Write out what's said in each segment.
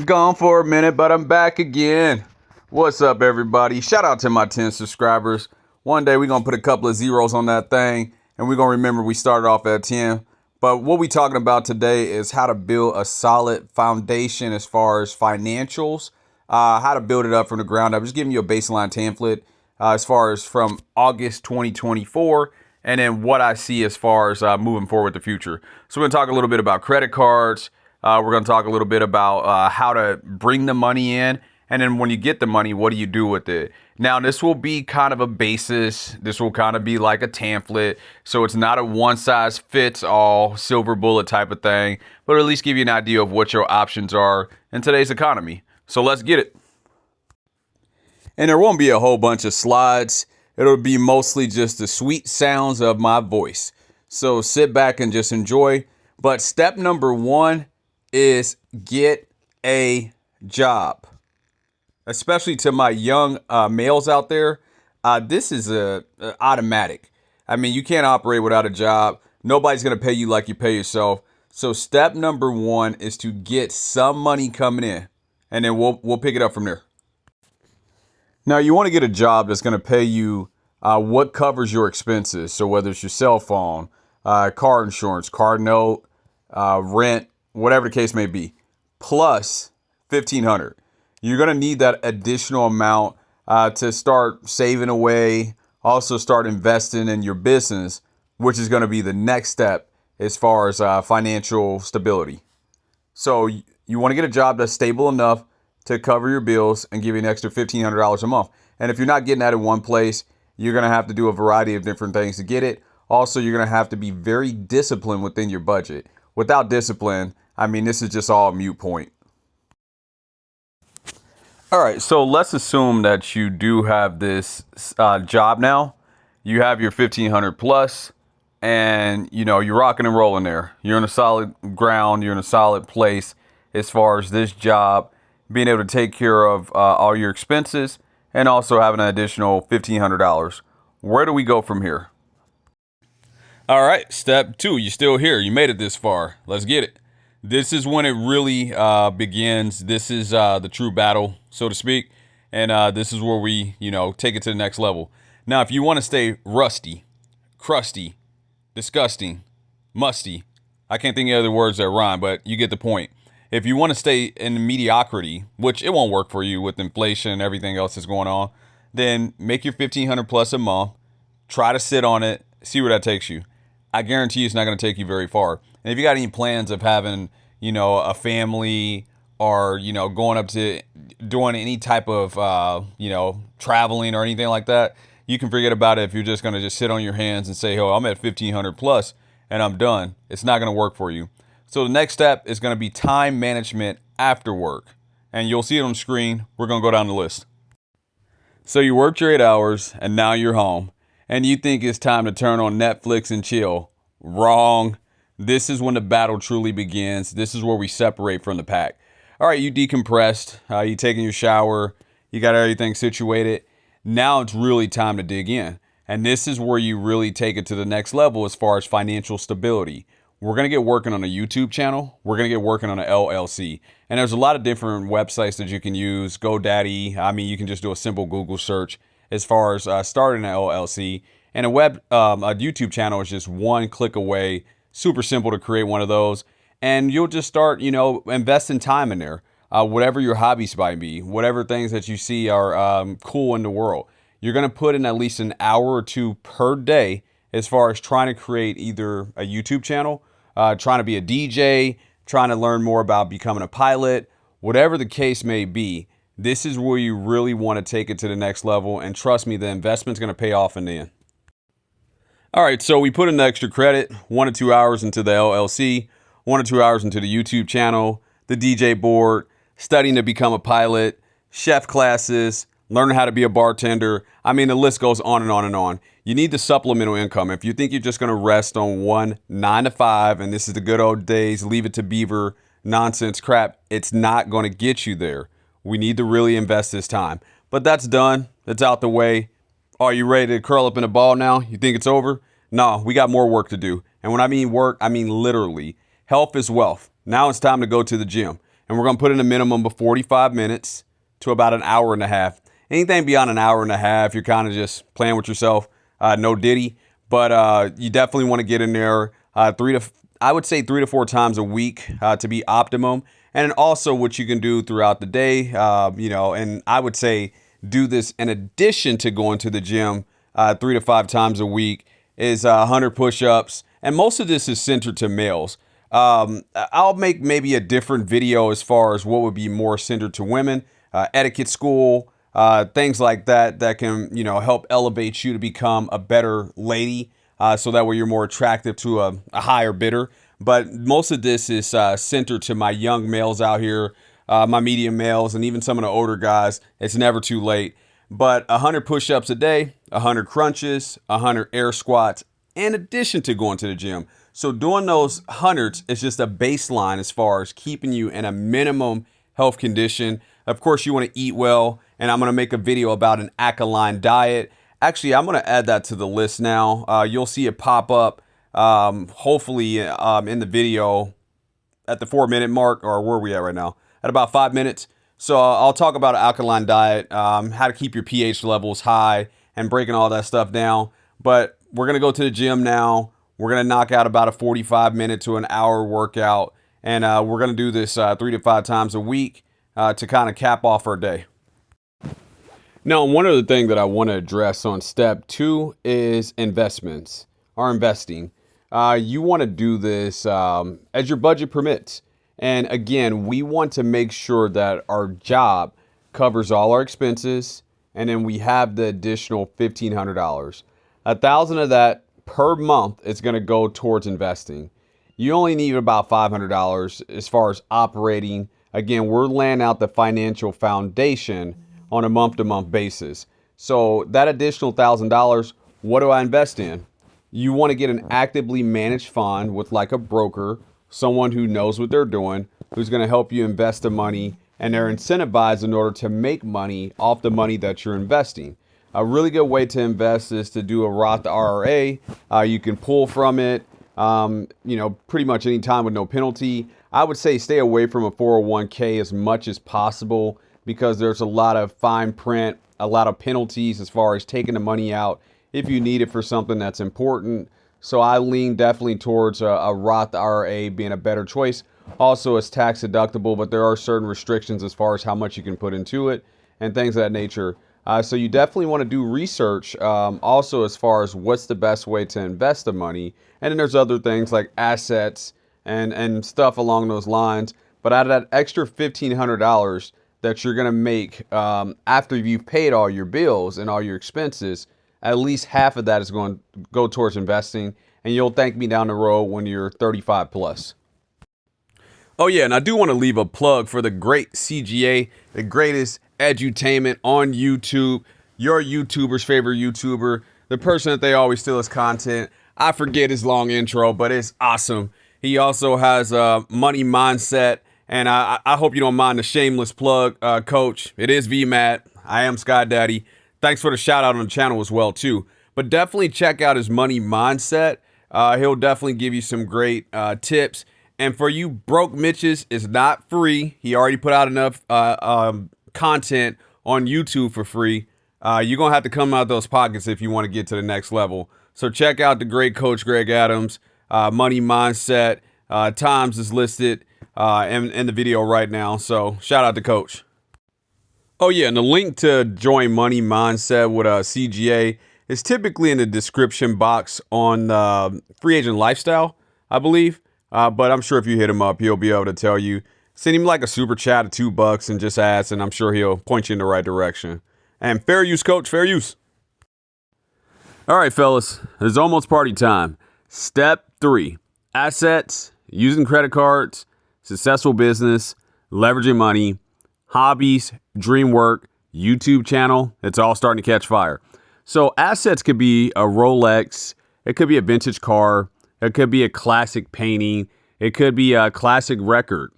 Gone for a minute, but I'm back again. What's up, everybody? Shout out to my 10 subscribers. One day we're going to put a couple of zeros on that thing, and we're going to remember we started off at 10. But what we're talking about today is how to build a solid foundation as far as financials, how to build it up from the ground up. Just giving you a baseline template as far as from August 2024, and then what I see as far as moving forward the future. So we're going to talk a little bit about credit cards. We're going to talk a little bit about how to bring the money in. And then when you get the money, what do you do with it? Now, this will be kind of a basis. This will kind of be like a template. So it's not a one size fits all silver bullet type of thing, but at least give you an idea of what your options are in today's economy. So let's get it. And there won't be a whole bunch of slides. It'll be mostly just the sweet sounds of my voice. So sit back and just enjoy. But step number one is get a job. Especially to my young males out there, this is a automatic. I mean, you can't operate without a job. Nobody's going to pay you like you pay yourself. So step number one is to get some money coming in, and then we'll pick it up from there. Now, you want to get a job that's going to pay you what covers your expenses. So whether it's your cell phone, car insurance, car note, rent, whatever the case may be, plus $1,500. You're going to need that additional amount to start saving away, also start investing in your business, which is going to be the next step as far as financial stability. So you want to get a job that's stable enough to cover your bills and give you an extra $1,500 a month. And if you're not getting that in one place, you're going to have to do a variety of different things to get it. Also, you're going to have to be very disciplined within your budget. Without discipline, I mean, this is just all a moot point. All right, so let's assume that you do have this job now. You have your 1,500 plus, and you're rocking and rolling there. You're in a solid ground. You're in a solid place as far as this job, being able to take care of all your expenses, and also having an additional $1,500. Where do we go from here? All right, step two. You're still here. You made it this far. Let's get it. This is when it really begins. This is the true battle, so to speak. And this is where we, take it to the next level. Now, if you want to stay rusty, crusty, disgusting, musty, I can't think of other words that rhyme, but you get the point. If you want to stay in mediocrity, which it won't work for you with inflation and everything else that's going on, then make your 1,500 plus a month. Try to sit on it. See where that takes you. I guarantee you it's not going to take you very far. And if you got any plans of having, a family or, going up to doing any type of, traveling or anything like that, you can forget about it if you're just going to just sit on your hands and say, oh, I'm at 1,500 plus and I'm done. It's not going to work for you. So the next step is going to be time management after work. And you'll see it on the screen. We're going to go down the list. So you worked your 8 hours and now you're home. And you think it's time to turn on Netflix and chill. Wrong. This is when the battle truly begins. This is where we separate from the pack. All right, you decompressed. You taking your shower. You got everything situated. Now it's really time to dig in. And this is where you really take it to the next level as far as financial stability. We're going to get working on a YouTube channel. We're going to get working on an LLC. And there's a lot of different websites that you can use. GoDaddy. I mean, you can just do a simple Google search as far as starting an LLC. And a YouTube channel is just one click away. Super simple to create one of those. And you'll just start, investing time in there. Whatever your hobbies might be, whatever things that you see are cool in the world. You're going to put in at least an hour or two per day as far as trying to create either a YouTube channel, trying to be a DJ, trying to learn more about becoming a pilot, whatever the case may be. This is where you really want to take it to the next level. And trust me, the investment's going to pay off in the end. All right, so we put in the extra credit, 1 to 2 hours into the LLC, 1 to 2 hours into the YouTube channel, the DJ board, studying to become a pilot, chef classes, learning how to be a bartender. I mean, the list goes on and on and on. You need the supplemental income. If you think you're just going to rest on one 9 to 5, and this is the good old days, leave it to Beaver nonsense crap, it's not going to get you there. We need to really invest this time. But that's done. That's out the way. Are you ready to curl up in a ball now? You think it's over? No, we got more work to do. And when I mean work, I mean literally. Health is wealth. Now it's time to go to the gym. and we're going to put in a minimum of 45 minutes to about an hour and a half. Anything beyond an hour and a half, you're kind of just playing with yourself. No diddy, but you definitely want to get in there I would say 3 to 4 times a week to be optimum. And also what you can do throughout the day, and I would say do this in addition to going to the gym 3 to 5 times a week is 100 push-ups. And most of this is centered to males. I'll make maybe a different video as far as what would be more centered to women, etiquette school, things like that can, help elevate you to become a better lady. So that way you're more attractive to a higher bidder. But most of this is centered to my young males out here, my medium males, and even some of the older guys. It's never too late. But 100 push-ups a day, 100 crunches, 100 air squats, in addition to going to the gym. So doing those hundreds is just a baseline as far as keeping you in a minimum health condition. Of course, you want to eat well, and I'm going to make a video about an alkaline diet. Actually, I'm going to add that to the list now. You'll see it pop up, hopefully in the video at the 4-minute mark, or where are we at right now? At about 5 minutes. So I'll talk about an alkaline diet, how to keep your pH levels high, and breaking all that stuff down. But we're going to go to the gym now. We're going to knock out about a 45-minute to an hour workout. And we're going to do this 3 to 5 times a week to kind of cap off our day. Now, one other thing that I want to address on step 2 is investments or investing. You want to do this as your budget permits. And again, we want to make sure that our job covers all our expenses, and then we have the additional $1,500. $1,000 of that per month is going to go towards investing. You only need about $500 as far as operating. Again, we're laying out the financial foundation on a month-to-month basis. So that additional $1,000, what do I invest in? You want to get an actively managed fund with like a broker, someone who knows what they're doing, who's going to help you invest the money, and they're incentivized in order to make money off the money that you're investing. A really good way to invest is to do a Roth IRA. You can pull from it, pretty much any time with no penalty. I would say stay away from a 401k as much as possible, because there's a lot of fine print, a lot of penalties as far as taking the money out if you need it for something that's important. So I lean definitely towards a Roth IRA being a better choice. Also, it's tax deductible, but there are certain restrictions as far as how much you can put into it and things of that nature. So you definitely want to do research also as far as what's the best way to invest the money. And then there's other things like assets and stuff along those lines. But out of that extra $1,500 that you're going to make after you've paid all your bills and all your expenses, at least half of that is going to go towards investing. And you'll thank me down the road when you're 35 plus. Oh yeah, and I do want to leave a plug for the great CGA, the greatest edutainment on YouTube, your YouTuber's favorite YouTuber, the person that they always steal his content. I forget his long intro, but it's awesome. He also has a money mindset, and I hope you don't mind the shameless plug, Coach. It is VMAT. I am Sky Daddy. Thanks for the shout out on the channel as well too. But definitely check out his money mindset. He'll definitely give you some great tips. And for you broke Mitches, it's not free. He already put out enough content on YouTube for free. You're going to have to come out of those pockets if you want to get to the next level. So check out the great Coach Greg Adams, Money Mindset. Times is listed in the video right now. So shout out to Coach. Oh yeah, and the link to join Money Mindset with CGA is typically in the description box on Free Agent Lifestyle, I believe. But I'm sure if you hit him up, he'll be able to tell you. Send him like a super chat of $2 and just ask, and I'm sure he'll point you in the right direction. And fair use, Coach, fair use. All right, fellas, it's almost party time. Step 3, assets, using credit cards, successful business, leveraging money, hobbies, dream work, YouTube channel. It's all starting to catch fire. So assets could be a Rolex. It could be a vintage car. It could be a classic painting. It could be a classic record.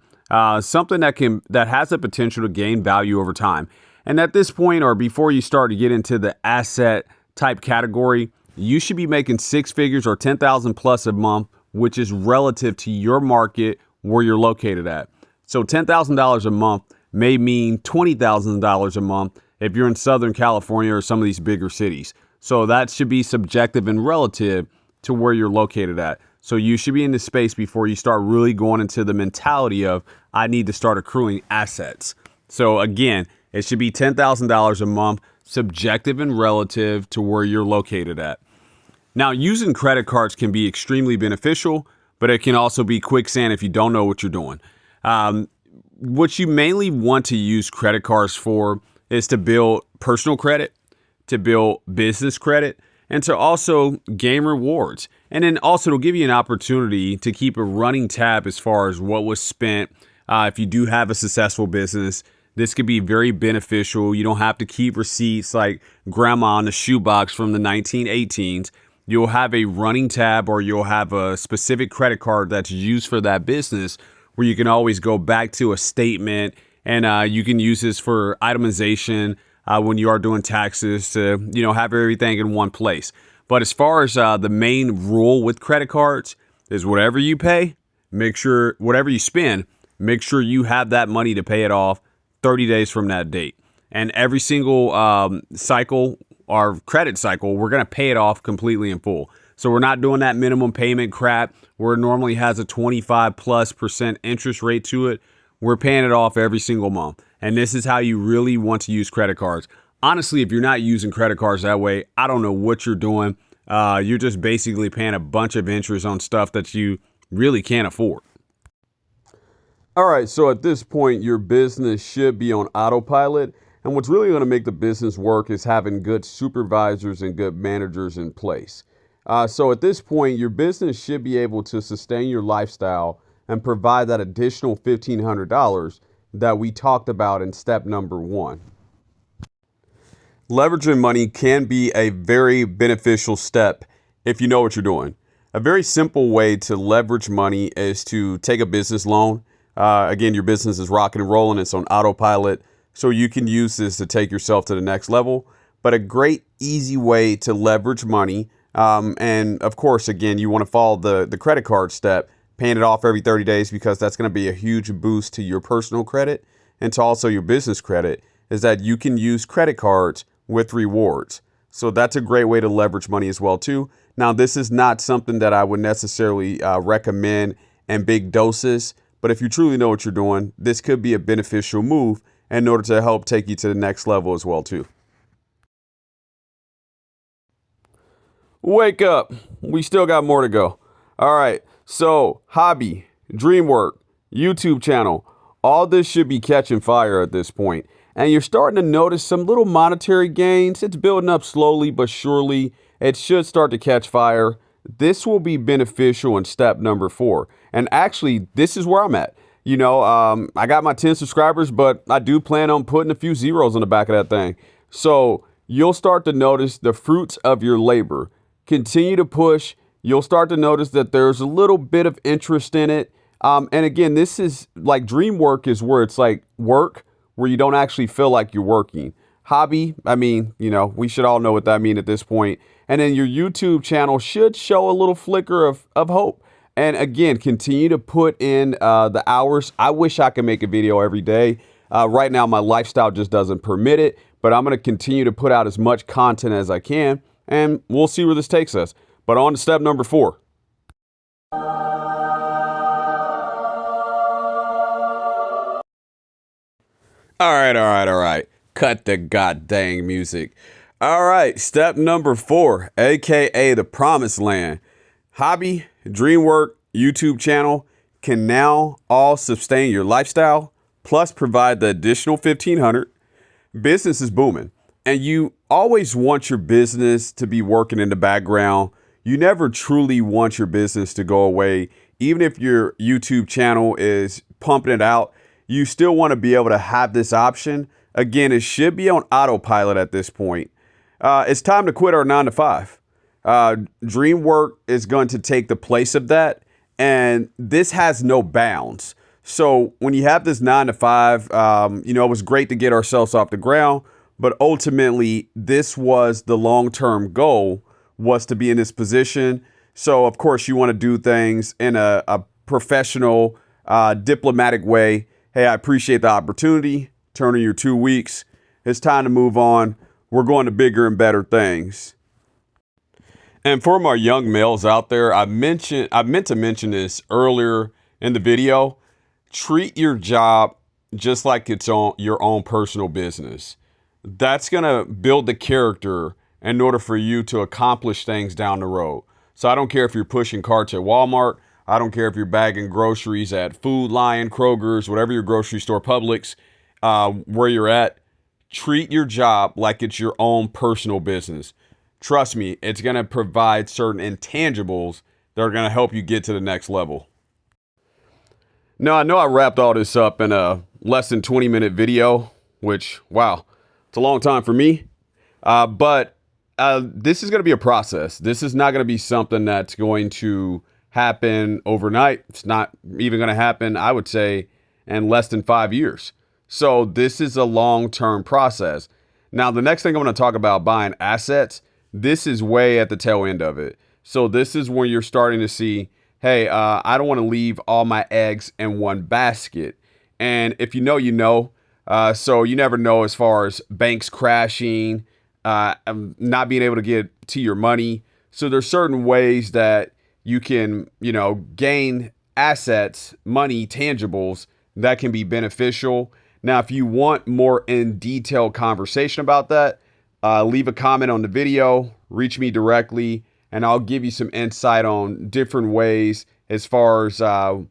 Something that has the potential to gain value over time. And at this point, or before you start to get into the asset type category, you should be making 6 figures or 10,000 plus a month, which is relative to your market where you're located at. So $10,000 a month may mean $20,000 a month if you're in Southern California or some of these bigger cities. So that should be subjective and relative to where you're located at. So you should be in this space before you start really going into the mentality of, I need to start accruing assets. So again, it should be $10,000 a month, subjective and relative to where you're located at. Now, using credit cards can be extremely beneficial, but it can also be quicksand if you don't know what you're doing. What you mainly want to use credit cards for is to build personal credit, to build business credit, and to also gain rewards. And then also to give you an opportunity to keep a running tab as far as what was spent. If you do have a successful business, this could be very beneficial. You don't have to keep receipts like grandma in the shoebox from the 1918s. You'll have a running tab, or you'll have a specific credit card that's used for that business where you can always go back to a statement, and you can use this for itemization when you are doing taxes to, have everything in one place. But as far as the main rule with credit cards is whatever you pay, whatever you spend, make sure you have that money to pay it off 30 days from that date. And every single cycle, our credit cycle, we're going to pay it off completely in full. So we're not doing that minimum payment crap where it normally has a 25+% interest rate to it. We're paying it off every single month. And this is how you really want to use credit cards. Honestly, if you're not using credit cards that way, I don't know what you're doing. You're just basically paying a bunch of interest on stuff that you really can't afford. All right, so at this point, your business should be on autopilot. And what's really going to make the business work is having good supervisors and good managers in place. So at this point, your business should be able to sustain your lifestyle and provide that additional $1,500 that we talked about in step number 1. Leveraging money can be a very beneficial step if you know what you're doing. A very simple way to leverage money is to take a business loan. Again, your business is rocking and rolling. It's on autopilot. So you can use this to take yourself to the next level. But a great, easy way to leverage money. And of course, again, you want to follow the credit card step, paying it off every 30 days, because that's going to be a huge boost to your personal credit and to also your business credit, is that you can use credit cards with rewards. So that's a great way to leverage money as well, too. Now, this is not something that I would necessarily recommend in big doses. But if you truly know what you're doing, this could be a beneficial move in order to help take you to the next level as well, too. Wake up. We still got more to go. All right. So hobby, dream work, YouTube channel, all this should be catching fire at this point. And you're starting to notice some little monetary gains. It's building up slowly but surely. It should start to catch fire. This will be beneficial in step number 4. And actually, this is where I'm at. I got my 10 subscribers, but I do plan on putting a few zeros on the back of that thing. So you'll start to notice the fruits of your labor. Continue to push. You'll start to notice that there's a little bit of interest in it. And again, this is like dream work is where it's like work where you don't actually feel like you're working. Hobby, we should all know what that means at this point. And then your YouTube channel should show a little flicker of hope. And again, continue to put in the hours. I wish I could make a video every day. Right now, my lifestyle just doesn't permit it. But I'm going to continue to put out as much content as I can. And we'll see where this takes us. But on to step number 4. All right. Cut the goddamn music. All right, step number 4, aka the promised land. Hobby, dream work, YouTube channel can now all sustain your lifestyle, plus provide the additional $1,500. Business is booming, and you always want your business to be working in the background. You never truly want your business to go away. Even if your YouTube channel is pumping it out, you still want to be able to have this option. Again, it should be on autopilot at this point. It's time to quit our 9 to 5. Dream work is going to take the place of that. And this has no bounds. So when you have this 9 to 5, it was great to get ourselves off the ground. But ultimately, this was the long-term goal, was to be in this position. So, of course, you want to do things in a professional, diplomatic way. hey, I appreciate the opportunity. Turner, your 2 weeks. It's time to move on. We're going to bigger and better things. And for my young males out there, I meant to mention this earlier in the video. Treat your job just like it's your own personal business. That's going to build the character in order for you to accomplish things down the road. So I don't care if you're pushing carts at Walmart. I don't care if you're bagging groceries at Food Lion, Kroger's, whatever your grocery store, Publix, where you're at. Treat your job like it's your own personal business. Trust me, it's going to provide certain intangibles that are going to help you get to the next level. Now, I know I wrapped all this up in a less than 20-minute video, which, wow, it's a long time for me. But this is going to be a process. This is not going to be something that's going to happen overnight. It's not even going to happen, I would say, in less than 5 years. So this is a long-term process. Now, the next thing I'm going to talk about, buying assets, this is way at the tail end of it. So this is when you're starting to see, hey, I don't want to leave all my eggs in one basket. And if you know, you know. So you never know as far as banks crashing, not being able to get to your money. So there's certain ways that you can, gain assets, money, tangibles that can be beneficial. Now, if you want more in detailed conversation about that, leave a comment on the video, reach me directly, and I'll give you some insight on different ways as far as, how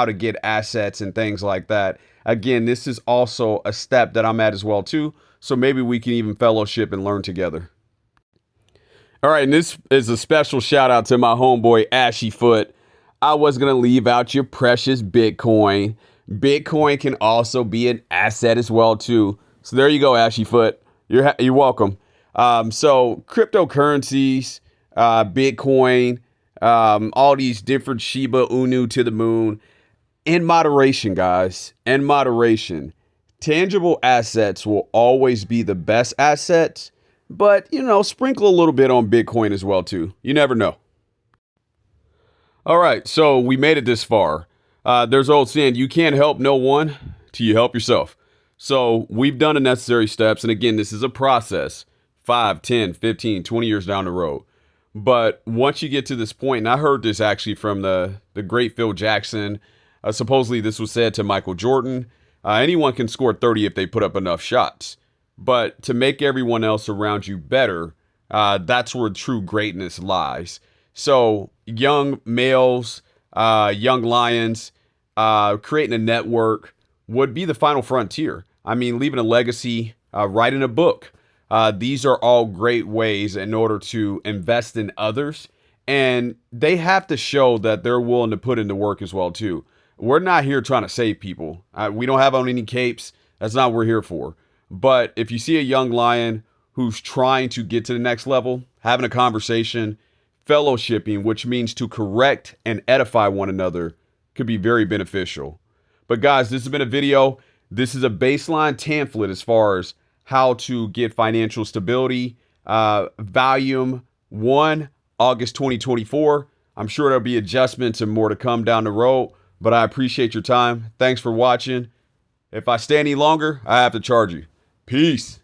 to get assets and things like that. Again, this is also a step that I'm at as well, too. So maybe we can even fellowship and learn together. All right, and this is a special shout out to my homeboy, Ashy Foot. I was going to leave out your precious Bitcoin. Bitcoin can also be an asset as well, too. So there you go, Ashy Foot. You're welcome. So cryptocurrencies, Bitcoin, all these different Shiba Inu to the moon. In moderation, guys, in moderation. Tangible assets will always be the best assets, but, sprinkle a little bit on Bitcoin as well, too. You never know. All right, so we made it this far. There's old saying, you can't help no one till you help yourself. So we've done the necessary steps. And again, this is a process, 5, 10, 15, 20 years down the road. But once you get to this point, and I heard this actually from the great Phil Jackson, supposedly this was said to Michael Jordan, anyone can score 30 if they put up enough shots. But to make everyone else around you better, that's where true greatness lies. So young males, young lions, creating a network would be the final frontier. I mean, leaving a legacy, writing a book. These are all great ways in order to invest in others. And they have to show that they're willing to put in the work as well, too. We're not here trying to save people. We don't have on any capes. That's not what we're here for. But if you see a young lion who's trying to get to the next level, having a conversation, fellowshipping, which means to correct and edify one another, could be very beneficial. But guys, this has been a video. This is a baseline template as far as how to get financial stability. Volume 1, August 2024. I'm sure there'll be adjustments and more to come down the road. But I appreciate your time. Thanks for watching. If I stay any longer, I have to charge you. Peace.